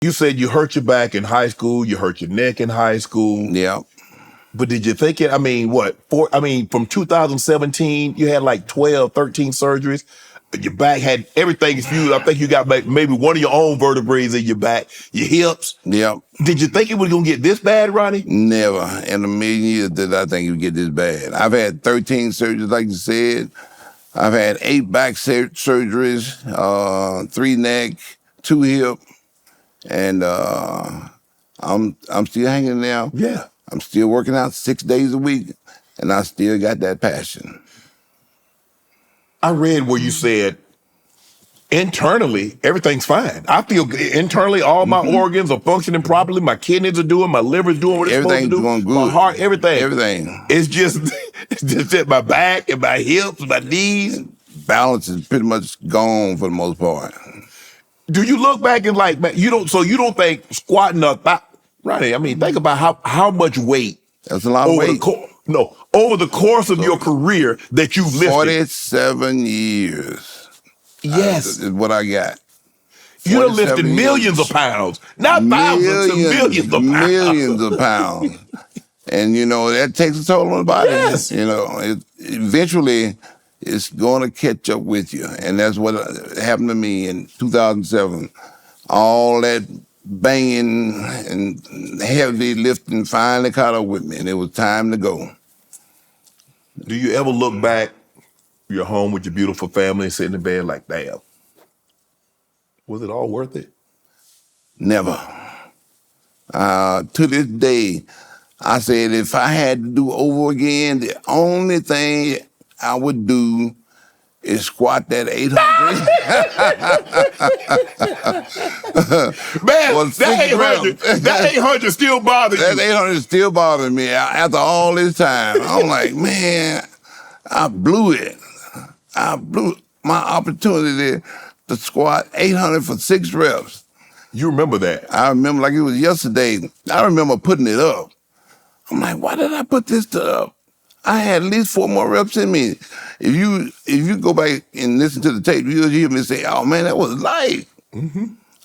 You said you hurt your back in high school, you hurt your neck in high school. Yeah. But did you think it, from 2017, you had like 12, 13 surgeries. Your back had everything fused. I think you got maybe one of your own vertebrae in your back, your hips. Yep. Did you think it was going to get this bad, Ronnie? Never in a million years did I think it would get this bad. I've had 13 surgeries, like you said. I've had 8 back surgeries, 3 neck, 2 hip, and I'm still hanging now. Yeah. I'm still working out 6 days a week, and I still got that passion. I read where you said internally everything's fine. I feel internally all my organs are functioning properly. My kidneys are doing, my liver's doing what it's supposed to do. Everything's going good. My heart, everything. Everything. It's just at my back and my hips, my knees. Balance is pretty much gone for the most part. Do you look back and like, man, you don't think squatting up, Ronnie, I mean, think about how much weight. That's a lot of weight. Over the course of your career that you've lifted. 47 years. Yes. Is what I got. You done lifted millions of pounds. Not thousands, millions of pounds. Millions of pounds. And, that takes a toll on the body. Yes. Eventually, it's going to catch up with you. And that's what happened to me in 2007. All that banging and heavy lifting finally caught up with me, and it was time to go. Do you ever look back, you're home with your beautiful family and sitting in bed like, damn, was it all worth it? Never. To this day, I said if I had to do over again, the only thing I would do is squat that 800. Man, that 800 still bothers you. That 800 still bothers me after all this time. I'm like, man, I blew it. I blew my opportunity to squat 800 for 6 reps. You remember that? I remember like it was yesterday. I remember putting it up. I'm like, why did I put this up? I had at least 4 more reps in me. If you go back and listen to the tape, you'll hear me say, oh man, that was light.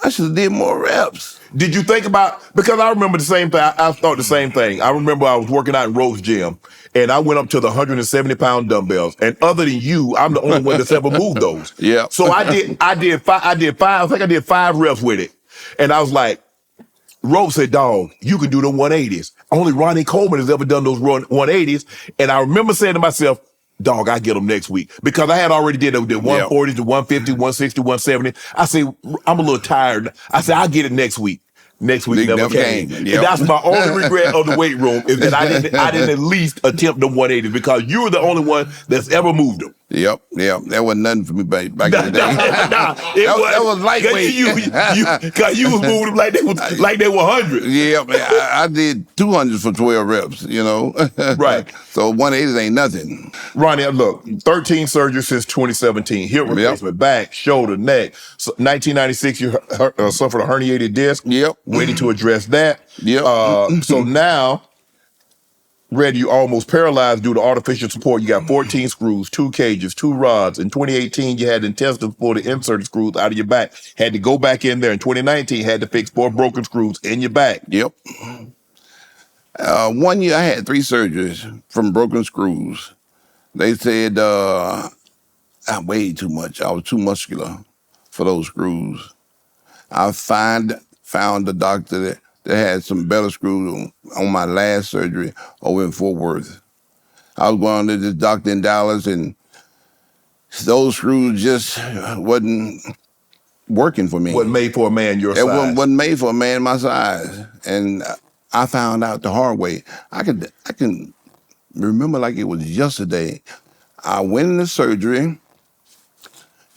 I should have did more reps. Did you think about, because I remember the same thing, I thought the same thing. I remember I was working out in Rose Gym, and I went up to the 170-pound dumbbells. And other than you, I'm the only one that's ever moved those. Yeah. So I did 5 reps with it. And I was like, Rose said, dog, you can do the 180s. Only Ronnie Coleman has ever done those 180s. And I remember saying to myself, dog, I get them next week. Because I had already did the 140s, the 150, 160, 170. I say, I'm a little tired. I said, I'll get it next week. Next week never came. Yep. And that's my only regret of the weight room is that I didn't at least attempt the 180s because you were the only one that's ever moved them. Yep. That wasn't nothing for me back in the day. That was lightweight. Because you was moving them like they were 100. Yeah, I did 200s for 12 reps, Right. So 180s ain't nothing. Ronnie, look, 13 surgeries since 2017. Hip replacement, back, shoulder, neck. So 1996, you suffered a herniated disc. Yep. Waiting to address that. Yep. So now, Red, you almost paralyzed due to artificial support. You got 14 screws, 2 cages, 2 rods. In 2018, you had intestines full of inserted screws out of your back. Had to go back in there. In 2019, had to fix 4 broken screws in your back. Yep. 1 year, I had 3 surgeries from broken screws. They said I weighed too much. I was too muscular for those screws. I found a doctor that had some better screws on my last surgery over in Fort Worth. I was going to this doctor in Dallas, and those screws just wasn't working for me. Wasn't made for a man your size. It wasn't made for a man my size. And I found out the hard way. I can remember like it was yesterday. I went into surgery.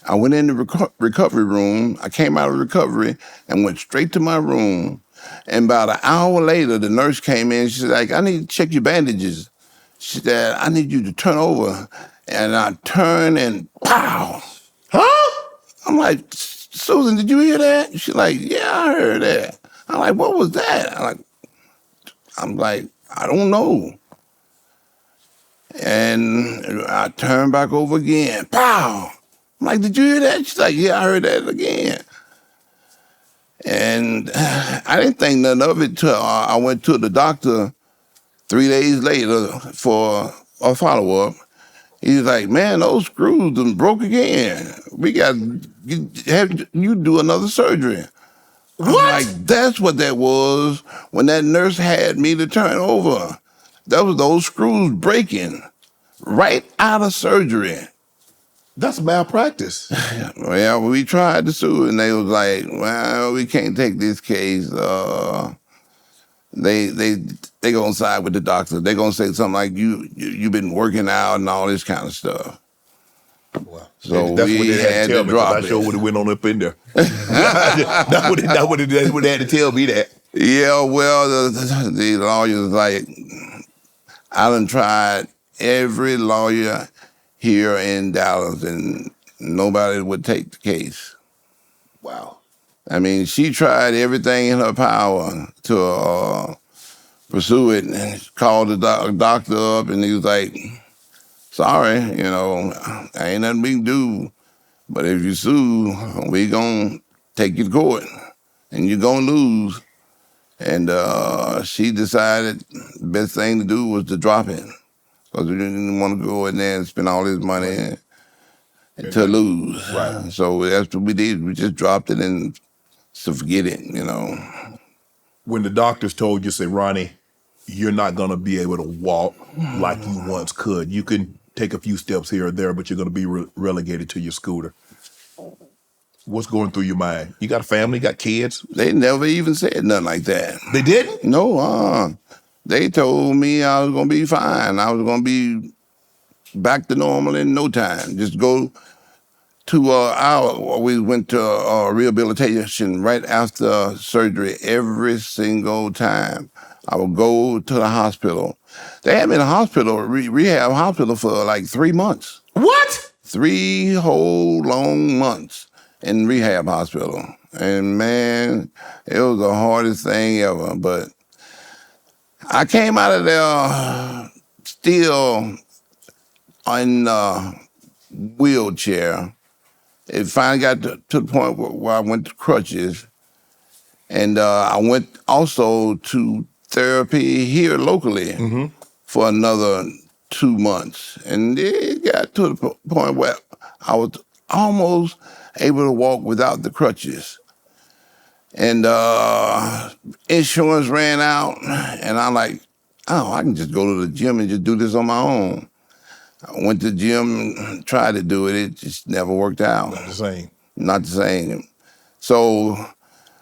I went in the recovery room. I came out of recovery and went straight to my room. And about an hour later, the nurse came in. She's like, I need to check your bandages. She said, I need you to turn over. And I turned and pow. Huh? I'm like, Susan, did you hear that? She's like, yeah, I heard that. I'm like, what was that? I'm like, I don't know. And I turned back over again. Pow. I'm like, did you hear that? She's like, yeah, I heard that again. And I didn't think nothing of it till I went to the doctor 3 days later for a follow-up. He was like, man, those screws done broke again. We got have you do another surgery. I'm like, What? that's what that was when that nurse had me to turn over. That was those screws breaking right out of surgery. That's malpractice. Well, we tried to sue, and they was like, well, we can't take this case. They gonna side with the doctor. They gonna say something like you've been working out and all this kind of stuff. Wow. So that's we what they had had to tell to me, drop because I it. sure would have went on up in there. that's what they had to tell me that. Yeah, well, the lawyers like, I done tried every lawyer here in Dallas, and nobody would take the case. Wow. I mean, she tried everything in her power to pursue it, and called the doctor up, and he was like, sorry, ain't nothing we can do, but if you sue, we gonna take you to court, and you're gonna lose. And she decided the best thing to do was to drop it, because we didn't want to go in there and spend all this money to lose. Right. So that's what we did. We just dropped it and so forget it, When the doctors told you, say, Ronnie, you're not going to be able to walk like you once could. You can take a few steps here or there, but you're going to be relegated to your scooter. What's going through your mind? You got a family, got kids? They never even said nothing like that. They didn't? No, they told me I was going to be fine. I was going to be back to normal in no time. Just go to we went to rehabilitation right after surgery every single time. I would go to the hospital. They had me in the hospital, rehab hospital, for like 3 months. What? 3 whole long months in rehab hospital. And man, it was the hardest thing ever. But I came out of there still in a wheelchair. It finally got to the point where I went to crutches. And I went also to therapy here locally for another 2 months. And it got to the point where I was almost able to walk without the crutches. And insurance ran out, and I'm like, oh, I can just go to the gym and just do this on my own. I went to the gym and tried to do it. It just never worked out. Not the same. Not the same. So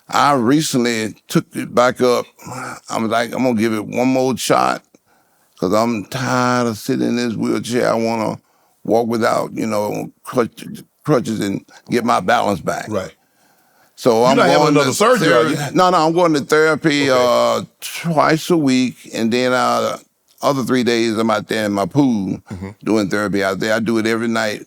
I recently took it back up. I was like, I'm going to give it one more shot, because I'm tired of sitting in this wheelchair. I want to walk without, crutches and get my balance back. Right. So You're I'm not having going another to surgery, are you? No, I'm going to therapy twice a week, and then other 3 days I'm out there in my pool doing therapy out there. I do it every night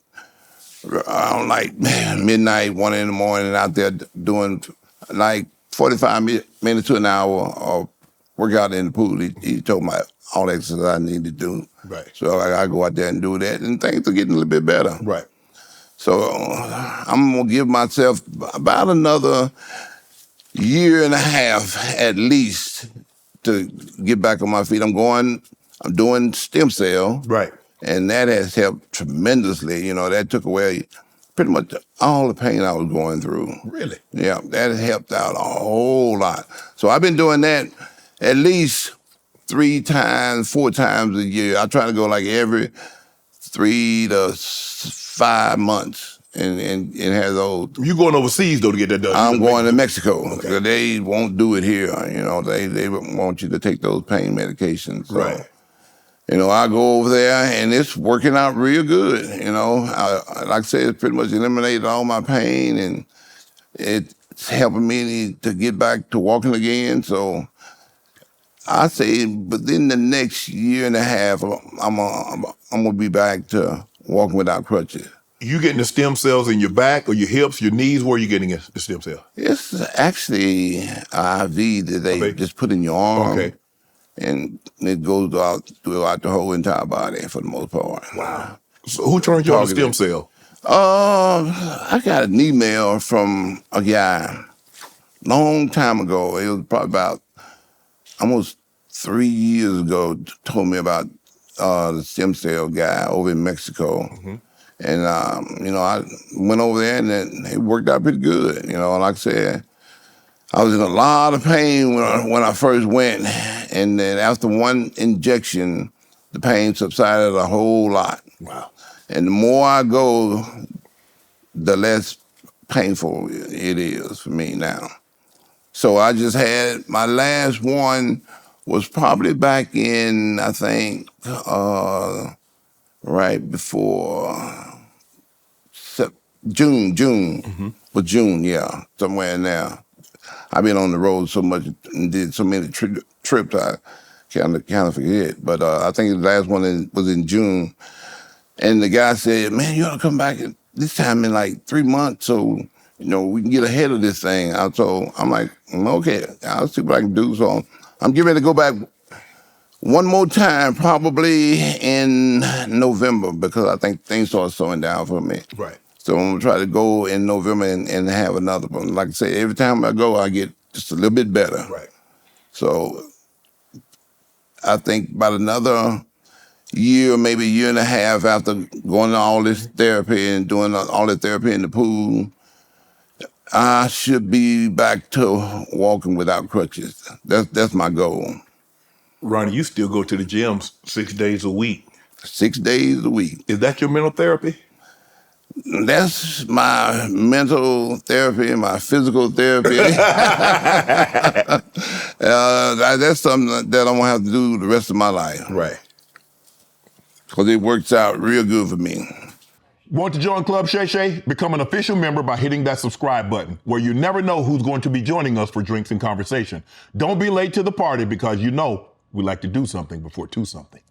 around like midnight, 1 in the morning, out there doing like 45 minutes to an hour of workout in the pool. He told me all the exercises I need to do. Right. So I go out there and do that, and things are getting a little bit better. Right. So I'm going to give myself about another 1.5 years at least to get back on my feet. I'm doing stem cell. Right. And that has helped tremendously. That took away pretty much all the pain I was going through. Really? Yeah, that helped out a whole lot. So I've been doing that at least 3 times, 4 times a year. I try to go like every 3 to 5 months and have those. You going overseas, though, to get that done? I'm going to Mexico. Okay. They won't do it here. They want you to take those pain medications. So, Right. I go over there, and it's working out real good. Like I said, it's pretty much eliminated all my pain, and it's helping me to get back to walking again. So I say within the next 1.5 years, I'm gonna be back to walking without crutches. You getting the stem cells in your back or your hips, your knees? Where are you getting the stem cell? It's actually an IV that they just put in your arm. Okay. And it goes out throughout the whole entire body for the most part. Wow. So who turned you on the stem cell? I got an email from a guy long time ago. It was probably about almost 3 years ago. Told me about the stem cell guy over in Mexico. And, I went over there and it worked out pretty good. Like I said, I was in a lot of pain when I first went. And then after one injection, the pain subsided a whole lot. Wow. And the more I go, the less painful it is for me now. So I just had, my last one was probably back in, I think, right before June, was June, yeah, somewhere in there. I've been on the road so much and did so many trips I kind of forget. But I think the last one was in June. And the guy said, man, you ought to come back this time in like 3 months so, we can get ahead of this thing. I'm like, okay, I'll see what I can do. So I'm getting ready to go back one more time, probably in November, because I think things start slowing down for me. Right. So I'm gonna try to go in November and have another one. Like I say, every time I go, I get just a little bit better. Right. So I think about another year, maybe a year and a half after going to all this therapy and doing all the therapy in the pool, I should be back to walking without crutches. That's my goal. Ronnie, you still go to the gym 6 days a week. 6 days a week. Is that your mental therapy? That's my mental therapy, my physical therapy. That's something that I'm gonna have to do the rest of my life. Right. Because it works out real good for me. Want to join Club Shay Shay? Become an official member by hitting that subscribe button, where you never know who's going to be joining us for drinks and conversation. Don't be late to the party, because we like to do something before two something.